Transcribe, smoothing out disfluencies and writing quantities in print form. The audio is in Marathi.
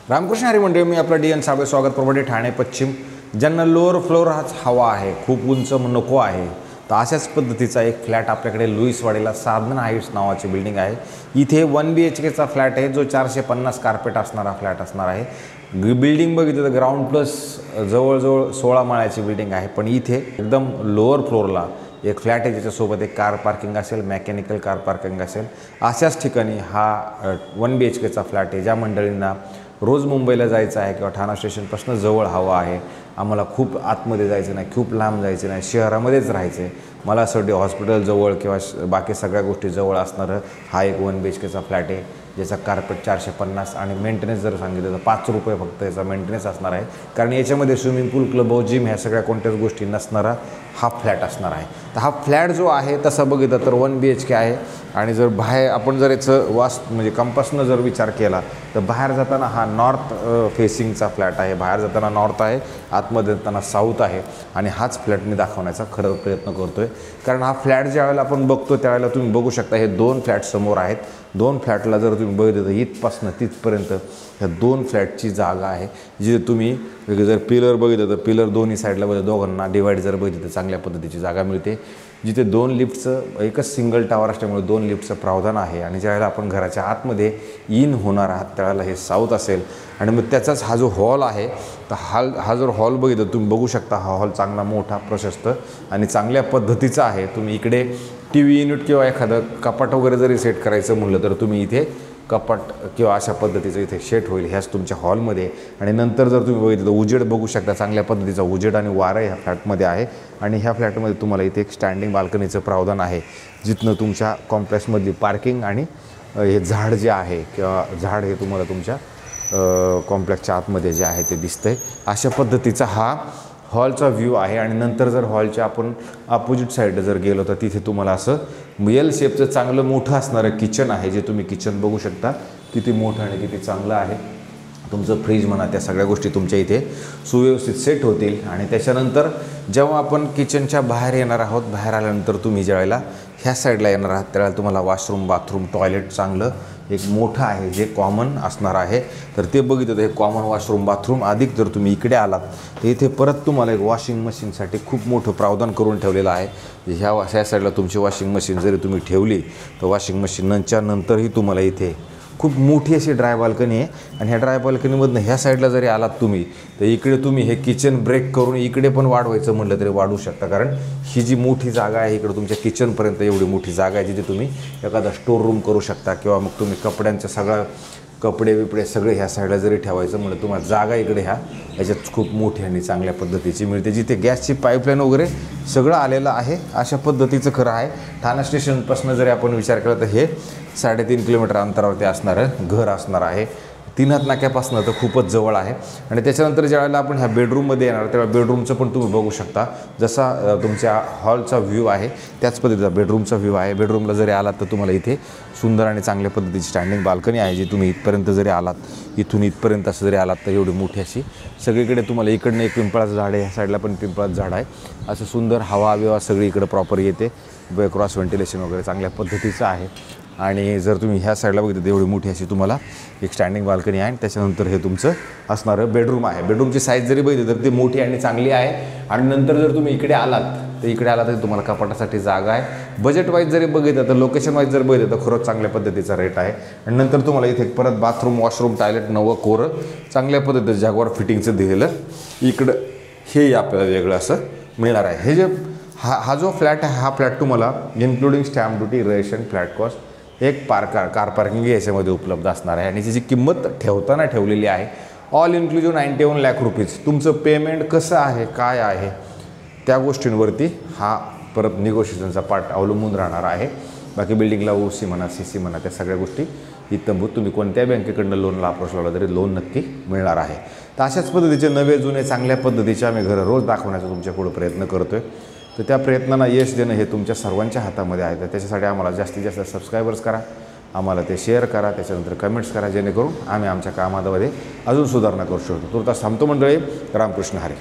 रामकृष्ण हरी मंडळी, मी आपला DN साबळे, स्वागत प्रॉपर्टी ठाणे पश्चिम. ज्यांना लोअर फ्लोअर हाच हवा आहे, खूप उंच नको आहे, तर अशाच पद्धतीचा एक फ्लॅट आपल्याकडे लुईसवाडीला साधना हाईट्स नावाची बिल्डिंग आहे. इथे 1 BHKचा फ्लॅट आहे, जो 450 कार्पेट असणारा फ्लॅट असणार आहे. बिल्डिंग बघितलं तर ग्राउंड प्लस जवळजवळ 16 माळ्याची बिल्डिंग आहे. पण इथे एकदम लोअर फ्लोअरला एक फ्लॅट आहे, ज्याच्यासोबत एक कार पार्किंग असेल, मेकॅनिकल कार पार्किंग असेल. अशाच ठिकाणी हा 1 BHKचा फ्लॅट आहे. ज्या मंडळींना रोज मुंबईला जायचं आहे किंवा ठाणा स्टेशनपासून जवळ हवं आहे, आम्हाला खूप आतमध्ये जायचं नाही, खूप लांब जायचं नाही, शहरामध्येच राहायचं आहे, मला असं वाटते हॉस्पिटल जवळ किंवा बाकी सगळ्या गोष्टी जवळ असणारं हा एक 1 BHKचा फ्लॅट आहे, ज्याचा कार्पेट 450 आणि मेंटेनन्स जर सांगितलं तर ₹5 फक्त याचा मेंटेनन्स असणार आहे. कारण याच्यामध्ये स्विमिंग पूल, क्लब हाऊस, जिम ह्या सगळ्या कोणत्याच गोष्टी नसणारा हा फ्लॅट असणार आहे. तर हा फ्लॅट जो आहे तसा बघितलं तर 1 BHK आहे. आणि जर बाहेर आपण जर याचं म्हणजे कंपासनं जर विचार केला तर बाहेर जाताना हा नॉर्थ फेसिंगचा फ्लॅट आहे. बाहेर जाताना नॉर्थ आहे, आतमध्ये जाताना साऊथ आहे. आणि हाच फ्लॅट मी दाखवण्याचा खरं प्रयत्न करतो आहे. कारण हा फ्लॅट ज्यावेळेला आपण बघतो त्यावेळेला तुम्ही बघू शकता, हे 2 फ्लॅट समोर आहेत. 2 फ्लॅटला जर तुम्ही बघितलं तर इथपासनं तिथपर्यंत ह्या 2 फ्लॅटची जागा आहे, जिथे तुम्ही जर पिलर बघितलं तर पिलर दोन्ही साईडला बघितलं, दोघांना डिवाईड जर बघितलं तर चांगल्या पद्धतीची जागा मिळते. जिथे 2 लिफ्टचं एकच सिंगल टावर असल्यामुळे 2 लिफ्टचं प्रावधान आहे. आणि ज्यावेळेला आपण घराच्या आतमध्ये इन होणार आहात त्यावेळेला हे साऊथ असेल. आणि मग त्याचाच हा जो हॉल आहे, तर हा जर हॉल बघितलं तुम्ही बघू शकता, हा हॉल चांगला मोठा प्रशस्त आणि चांगल्या पद्धतीचा आहे. तुम्ही इकडे TV युनिट किंवा एखादं कपाट वगैरे जरी सेट करायचं म्हटलं तर तुम्ही इथे कपाट किंवा अशा पद्धतीचं इथे सेट होईल ह्याच तुमच्या हॉलमध्ये. आणि नंतर जर तुम्ही बघितलं तर उजेड बघू शकता, चांगल्या पद्धतीचा उजेड आणि वारं ह्या फ्लॅटमध्ये आहे. आणि ह्या फ्लॅटमध्ये तुम्हाला इथे एक स्टँडिंग बाल्कनीचं प्रावधान आहे, जिथनं तुमच्या कॉम्प्लेक्समधली पार्किंग आणि हे झाड जे आहे किंवा झाड हे तुम्हाला तुमच्या कॉम्प्लेक्सच्या आतमध्ये जे आहे ते दिसतंय. अशा पद्धतीचा हा हॉलचा व्ह्यू आहे. आणि नंतर जर हॉलच्या आपण अपोजिट साईडला जर गेलो तर तिथे तुम्हाला असं एल शेपचं चांगलं मोठं असणारं किचन आहे, जे तुम्ही किचन बघू शकता किती मोठं आणि किती चांगलं आहे. तुमचं फ्रीज म्हणा, त्या सगळ्या गोष्टी तुमच्या इथे सुव्यवस्थित सेट होतील. आणि त्याच्यानंतर जेव्हा आपण किचनच्या बाहेर येणार आहोत, बाहेर आल्यानंतर तुम्ही ज्यावेळेला ह्या साईडला येणार आहात त्यावेळेला तुम्हाला वॉशरूम, बाथरूम, टॉयलेट चांगलं एक मोठं आहे, जे कॉमन असणार आहे. तर ते बघितलं तर हे कॉमन वॉशरूम, बाथरूम अधिक जर तुम्ही इकडे आलात तर इथे परत तुम्हाला एक वॉशिंग मशीनसाठी खूप मोठं प्रावधान करून ठेवलेलं आहे. ह्या साईडला तुमची वॉशिंग मशीन जरी तुम्ही ठेवली तर वॉशिंग मशीनच्या नंतरही तुम्हाला इथे खूप मोठी अशी ड्राय बाल्कनी आहे. आणि ह्या ड्राय बाल्कनीमधनं ह्या साईडला जरी आलात तुम्ही तर इकडे तुम्ही हे किचन ब्रेक करून इकडे पण वाढवायचं म्हटलं तरी वाढवू शकता. कारण ही जी मोठी जागा आहे, इकडे तुमच्या किचनपर्यंत एवढी मोठी जागा आहे, जिथे तुम्ही एखादा स्टोर रूम करू शकता. किंवा मग तुम्ही कपड्यांचं सगळं कपडे बिपडे सगळे ह्या साईडला जरी ठेवायचं म्हटलं तुम्हाला जागा इकडे ह्याच्यात खूप मोठी आणि चांगल्या पद्धतीची मिळते, जिथे गॅसची पाईपलाईन वगैरे सगळं आलेलं आहे. अशा पद्धतीचं खरं आहे. ठाणा स्टेशनपासून जरी आपण विचार केला तर हे 3.5 किलोमीटर अंतरावरती असणारं घर असणार आहे. 3 हात नाक्यापासून तर खूपच जवळ आहे. आणि त्याच्यानंतर ज्यावेळेला आपण ह्या बेडरूममध्ये येणार तेव्हा बेडरूमचं पण तुम्ही बघू शकता, जसा तुमच्या हॉलचा व्ह्यू आहे त्याच पद्धतीचा बेडरूमचा व्ह्यू आहे. बेडरूमला जरी आलात तर तुम्हाला इथे सुंदर आणि चांगल्या पद्धतीची स्टँडिंग बाल्कनी आहे, जी तुम्ही इथपर्यंत जरी आलात, इथून इथपर्यंत असं जरी आलात तर एवढी मोठी अशी सगळीकडे तुम्हाला इकडनं एक पिंपळाचं झाड आहे, ह्या साईडला पण पिंपळाचं झाड आहे. असं सुंदर हवा बिवा सगळी इकडं प्रॉपर येते. क्रॉस व्हेंटिलेशन वगैरे चांगल्या पद्धतीचं आहे. आणि जर तुम्ही ह्या साईडला बघितलं तर एवढी मोठी अशी तुम्हाला एक स्टँडिंग बाल्कनी आहे. आणि त्याच्यानंतर हे तुमचं असणारं बेडरूम आहे. बेडरूमची साईज जरी बघितली तर ती मोठी आणि चांगली आहे. आणि नंतर जर तुम्ही इकडे आलात तर तुम्हाला कपाटासाठी जागा आहे. बजेट वाईज जरी बघितलं तर लोकेशन वाईज जर बघितलं तर खरंच चांगल्या पद्धतीचा रेट आहे. आणि नंतर तुम्हाला इथे परत बाथरूम, वॉशरूम, टॉयलेट नवं कोरं चांगल्या पद्धतीचं जागवार फिटिंगचं दिलेलं इकडं हे आपल्याला वेगळं असं मिळणार आहे. हे जे हा जो फ्लॅट आहे, हा फ्लॅट तुम्हाला including stamp duty, ration, flat cost, एक कार पार्किंग याच्यामध्ये उपलब्ध असणार आहे. आणि त्याची किंमत ठेवताना ठेवलेली आहे ऑल इन्क्लुजिव्ह 91 लाख रुपीज. तुमचं पेमेंट कसं आहे, काय आहे, त्या गोष्टींवरती हा परत निगोशिएशनचा पार्ट अवलंबून राहणार आहे. बाकी बिल्डिंगला OC म्हणा, CC म्हणा, त्या सगळ्या गोष्टी इत्तंभूत तुम्ही कोणत्या बँकेकडनं लोनला अप्रोच लावला तरी लोन नक्की मिळणार आहे. तर अशाच पद्धतीचे नवे जुने चांगल्या पद्धतीचे आम्ही घरं रोज दाखवण्याचा तुमच्या पुढे प्रयत्न करतो आहे. तर त्या प्रयत्नांना यश देणं हे तुमच्या सर्वांच्या हातामध्ये आहे. तर त्याच्यासाठी आम्हाला जास्तीत जास्त सबस्क्रायबर्स करा, आम्हाला ते शेअर करा, त्याच्यानंतर कमेंट्स करा, जेणेकरून आम्ही आमच्या कामामध्ये अजून सुधारणा करू शकतो. तुर्तास थांबतो मंडळी. रामकृष्ण हरी.